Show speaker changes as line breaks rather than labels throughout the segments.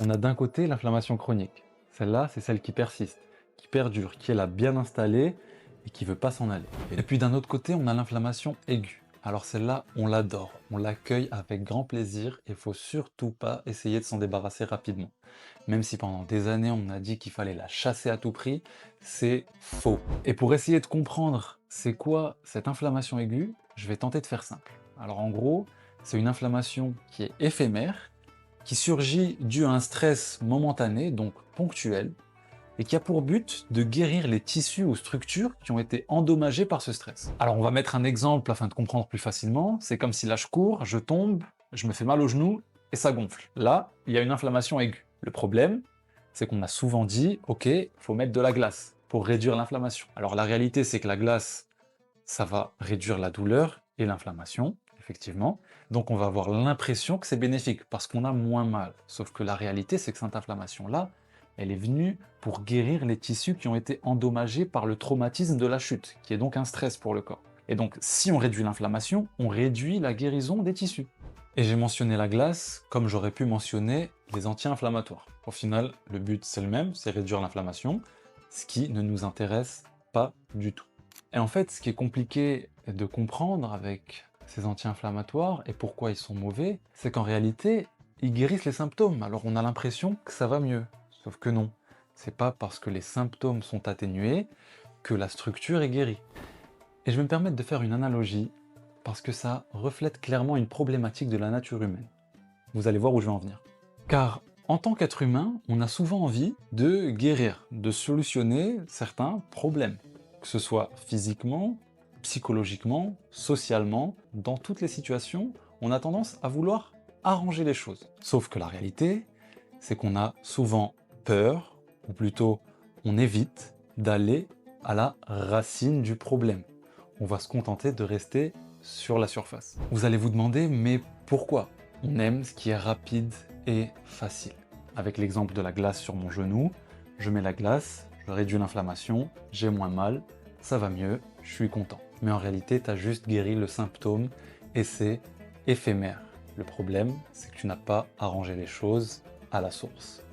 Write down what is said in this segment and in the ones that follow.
On a d'un côté l'inflammation chronique. Celle-là, c'est celle qui persiste, qui perdure, qui est là bien installée et qui veut pas s'en aller. Et puis d'un autre côté, on a l'inflammation aiguë. Alors celle-là, on l'adore, on l'accueille avec grand plaisir et il faut surtout pas essayer de s'en débarrasser rapidement. Même si pendant des années on a dit qu'il fallait la chasser à tout prix, c'est faux. Et pour essayer de comprendre c'est quoi cette inflammation aiguë, je vais tenter de faire simple. Alors en gros, c'est une inflammation qui est éphémère, qui surgit dû à un stress momentané, donc ponctuel, et qui a pour but de guérir les tissus ou structures qui ont été endommagés par ce stress. Alors on va mettre un exemple afin de comprendre plus facilement. C'est comme si là je cours, je tombe, je me fais mal au genou et ça gonfle. Là, il y a une inflammation aiguë. Le problème, c'est qu'on a souvent dit, ok, faut mettre de la glace pour réduire l'inflammation. Alors la réalité, c'est que la glace, ça va réduire la douleur et l'inflammation, effectivement. Donc on va avoir l'impression que c'est bénéfique parce qu'on a moins mal. Sauf que la réalité, c'est que cette inflammation-là, elle est venue pour guérir les tissus qui ont été endommagés par le traumatisme de la chute, qui est donc un stress pour le corps. Et donc, si on réduit l'inflammation, on réduit la guérison des tissus. Et j'ai mentionné la glace comme j'aurais pu mentionner les anti-inflammatoires. Au final, le but c'est le même, c'est réduire l'inflammation, ce qui ne nous intéresse pas du tout. Et en fait, ce qui est compliqué de comprendre avec ces anti-inflammatoires et pourquoi ils sont mauvais, c'est qu'en réalité, ils guérissent les symptômes. Alors on a l'impression que ça va mieux. Sauf que non. C'est pas parce que les symptômes sont atténués que la structure est guérie. Et je vais me permettre de faire une analogie parce que ça reflète clairement une problématique de la nature humaine. Vous allez voir où je vais en venir. Car en tant qu'être humain, on a souvent envie de guérir, de solutionner certains problèmes, que ce soit physiquement, psychologiquement, socialement, dans toutes les situations, on a tendance à vouloir arranger les choses. Sauf que la réalité, c'est qu'on a souvent peur, ou plutôt on évite d'aller à la racine du problème. On va se contenter de rester sur la surface. Vous allez vous demander, mais pourquoi? On aime ce qui est rapide et facile. Avec l'exemple de la glace sur mon genou, je mets la glace, je réduis l'inflammation, j'ai moins mal, ça va mieux, je suis content. Mais en réalité, tu as juste guéri le symptôme et c'est éphémère. Le problème, c'est que tu n'as pas arrangé les choses à la source.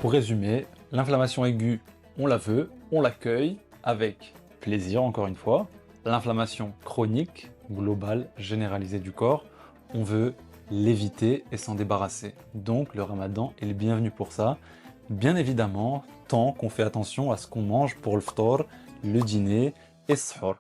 Pour résumer, l'inflammation aiguë, on la veut, on l'accueille avec plaisir encore une fois. L'inflammation chronique, globale, généralisée du corps, on veut l'éviter et s'en débarrasser. Donc le ramadan est le bienvenu pour ça. Bien évidemment, tant qu'on fait attention à ce qu'on mange pour le ftor, le dîner et sahur.